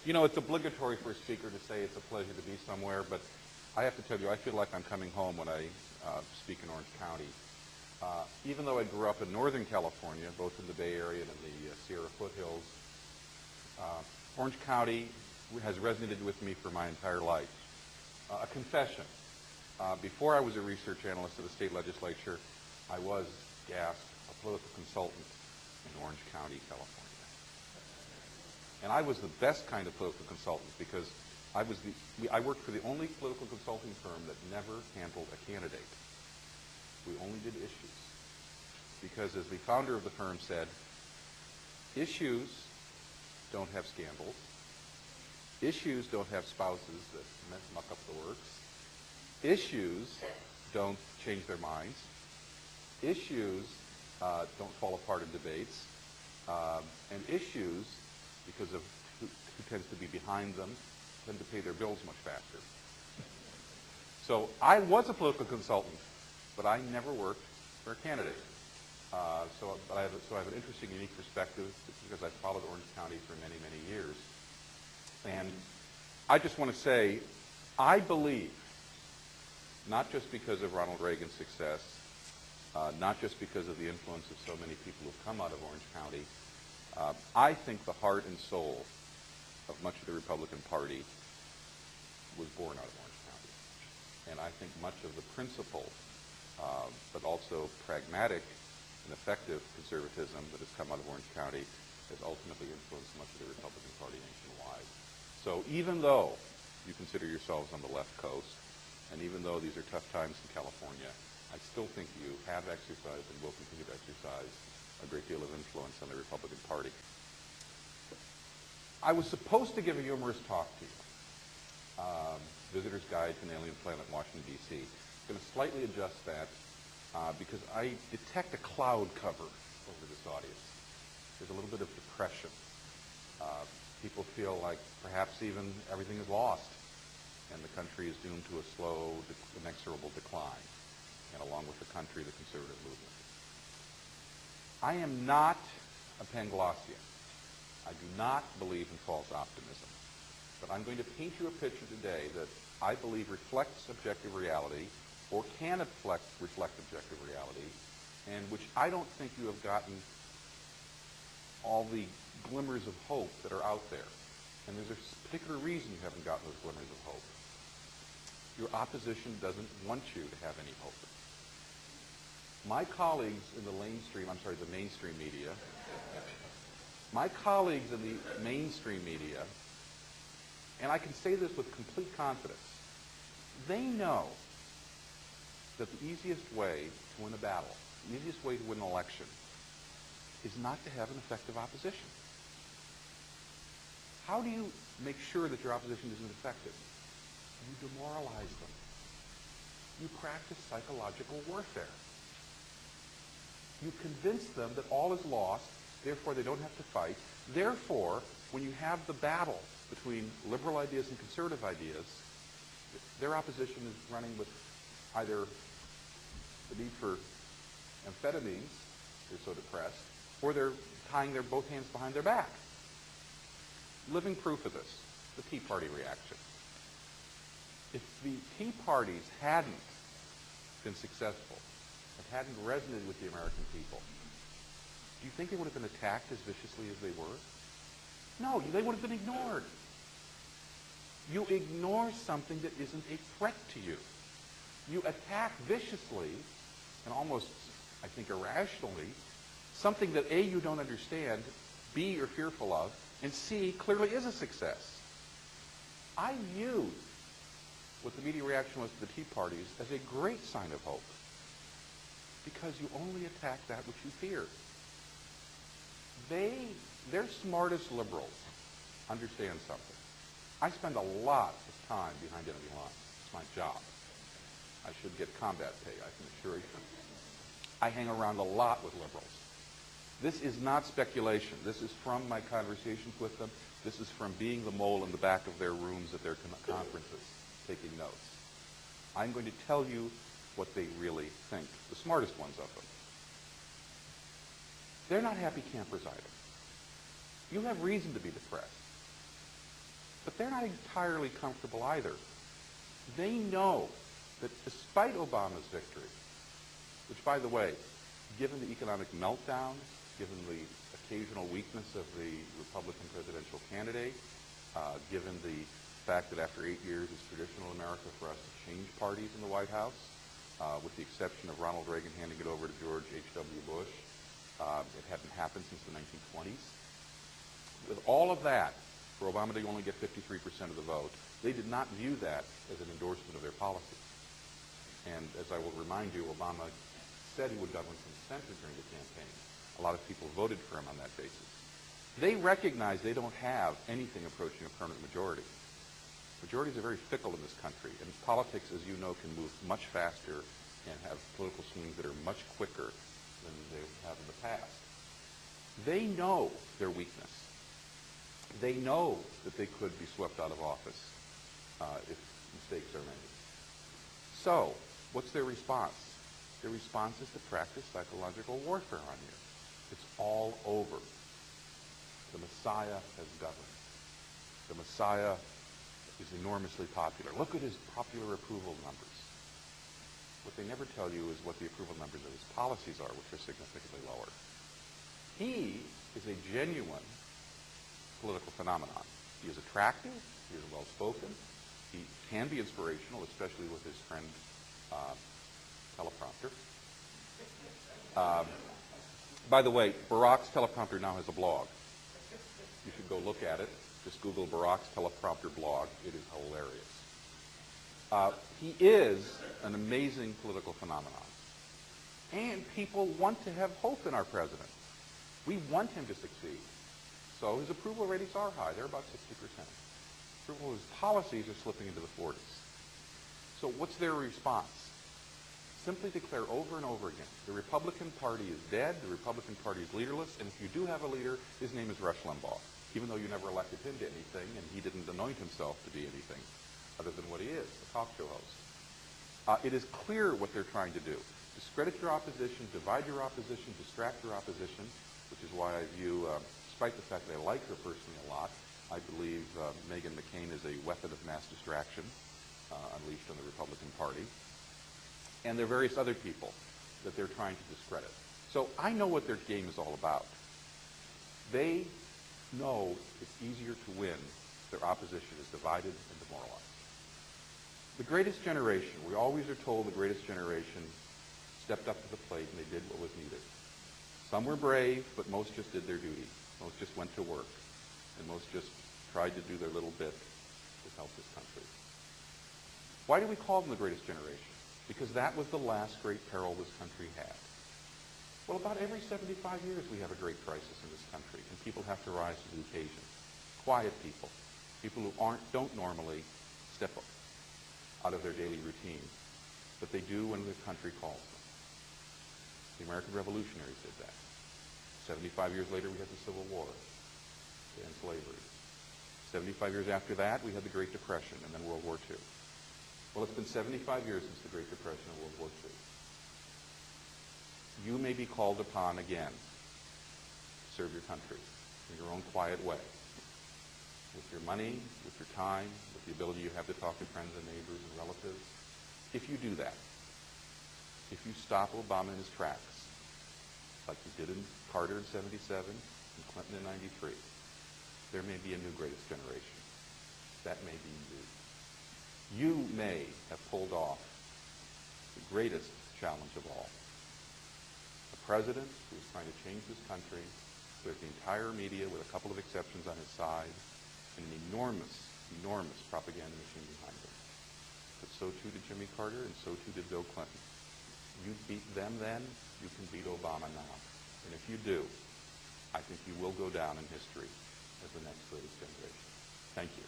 You know, it's obligatory for a speaker to say it's a pleasure to be somewhere, but I have to tell you, I feel like I'm coming home when I speak in Orange County. Even though I grew up in Northern California, both in the Bay Area and in the Sierra foothills, Orange County has resonated with me for my entire life. A confession. Before I was a research analyst at the state legislature, I was, gasped, a political consultant in Orange County, California. And I was the best kind of political consultant because I worked for the only political consulting firm that never handled a candidate. We only did issues. Because as the founder of the firm said, issues don't have scandals. Issues don't have spouses that muck up the works. Issues don't change their minds. Issues don't fall apart in debates. And issues, because of who tends to be behind them, tend to pay their bills much faster. So I was a political consultant, but I never worked for a candidate. So I have an interesting, unique perspective because I followed Orange County for many, many years. And I just want to say, I believe, not just because of Ronald Reagan's success, not just because of the influence of so many people who've come out of Orange County, I think the heart and soul of much of the Republican Party was born out of Orange County. And I think much of the principled, but also pragmatic and effective conservatism that has come out of Orange County has ultimately influenced much of the Republican Party nationwide. So even though you consider yourselves on the left coast, and even though these are tough times in California, I still think you have exercised and will continue to exercise a great deal of influence on the Republican Party. I was supposed to give a humorous talk to you, Visitor's Guide to an Alien Planet, Washington, D.C. I'm going to slightly adjust that because I detect a cloud cover over this audience. There's a little bit of depression. People feel like perhaps even everything is lost and the country is doomed to a slow, inexorable decline, and along with the country, the conservative movement. I am not a Panglossian. I do not believe in false optimism. But I'm going to paint you a picture today that I believe reflects objective reality, or can reflect objective reality, and which I don't think you have gotten all the glimmers of hope that are out there. And there's a particular reason you haven't gotten those glimmers of hope. Your opposition doesn't want you to have any hope. My colleagues in the mainstream media, my colleagues in the mainstream media, and I can say this with complete confidence, they know that the easiest way to win a battle, the easiest way to win an election, is not to have an effective opposition. How do you make sure that your opposition isn't effective? You demoralize them. You practice psychological warfare. You convince them that all is lost, therefore they don't have to fight. Therefore, when you have the battle between liberal ideas and conservative ideas, their opposition is running with either the need for amphetamines, they're so depressed, or they're tying both hands behind their back. Living proof of this, the Tea Party reaction. If the Tea Parties hadn't been successful, and hadn't resonated with the American people, do you think they would have been attacked as viciously as they were? No, they would have been ignored. You ignore something that isn't a threat to you. You attack viciously, and almost, I think, irrationally, something that A, you don't understand, B, you're fearful of, and C, clearly is a success. I viewed what the media reaction was to the Tea Parties as a great sign of hope, because you only attack that which you fear. Their smartest liberals understand something. I spend a lot of time behind enemy lines. It's my job. I should get combat pay, I can assure you. I hang around a lot with liberals. This is not speculation. This is from my conversations with them. This is from being the mole in the back of their rooms at their conferences, taking notes. I'm going to tell you what they really think, the smartest ones of them. They're not happy campers either. You have reason to be depressed. But they're not entirely comfortable either. They know that despite Obama's victory, which, by the way, given the economic meltdown, given the occasional weakness of the Republican presidential candidate, given the fact that after 8 years it's traditional in America for us to change parties in the White House, with the exception of Ronald Reagan handing it over to George H.W. Bush. It hadn't happened since the 1920s. With all of that, for Obama to only get 53% of the vote, they did not view that as an endorsement of their policies. And as I will remind you, Obama said he would govern from the center during the campaign. A lot of people voted for him on that basis. They recognize they don't have anything approaching a permanent majority. Majorities are very fickle in this country, and politics, as you know, can move much faster and have political swings that are much quicker than they have in the past. They know their weakness. They know that they could be swept out of office if mistakes are made. So, what's their response? Their response is to practice psychological warfare on you. It's all over. The Messiah has governed. The Messiah is enormously popular. Look at his popular approval numbers. What they never tell you is what the approval numbers of his policies are, which are significantly lower. He is a genuine political phenomenon. He is attractive. He is well-spoken. He can be inspirational, especially with his friend teleprompter. By the way, Barack's teleprompter now has a blog. You should go look at it. Just Google Barack's teleprompter blog. It is hilarious. He is an amazing political phenomenon. And people want to have hope in our president. We want him to succeed. So his approval ratings are high. They're about 60%. Approval of his policies are slipping into the 40s. So what's their response? Simply declare over and over again, the Republican Party is dead, the Republican Party is leaderless, and if you do have a leader, his name is Rush Limbaugh, even though you never elected him to anything, and he didn't anoint himself to be anything other than what he is, a talk show host. It is clear what they're trying to do. Discredit your opposition, divide your opposition, distract your opposition, which is why I view, despite the fact that I like her personally a lot, I believe Meghan McCain is a weapon of mass distraction unleashed on the Republican Party. And there are various other people that they're trying to discredit. So I know what their game is all about. They know it's easier to win if their opposition is divided and demoralized. The greatest generation, we always are told the greatest generation stepped up to the plate and they did what was needed. Some were brave, but most just did their duty. Most just went to work. And most just tried to do their little bit to help this country. Why do we call them the greatest generation? Because that was the last great peril this country had. Well, about every 75 years we have a great crisis in this country, and people have to rise to the occasion. Quiet people, people who don't normally step up out of their daily routine, but they do when the country calls them. The American revolutionaries did that. 75 years later, we had the Civil War to end slavery. 75 years after that, we had the Great Depression and then World War II. Well, it's been 75 years since the Great Depression and World War II. You may be called upon again to serve your country in your own quiet way, with your money, with your time, with the ability you have to talk to friends and neighbors and relatives. If you do that, if you stop Obama in his tracks, like you did in Carter in 77 and Clinton in 93, there may be a new greatest generation. That may be you. You may have pulled off the greatest challenge of all. A president who is trying to change this country with the entire media, with a couple of exceptions on his side, and an enormous, enormous propaganda machine behind him. But so too did Jimmy Carter, and so too did Bill Clinton. You beat them then, you can beat Obama now. And if you do, I think you will go down in history as the next greatest generation. Thank you.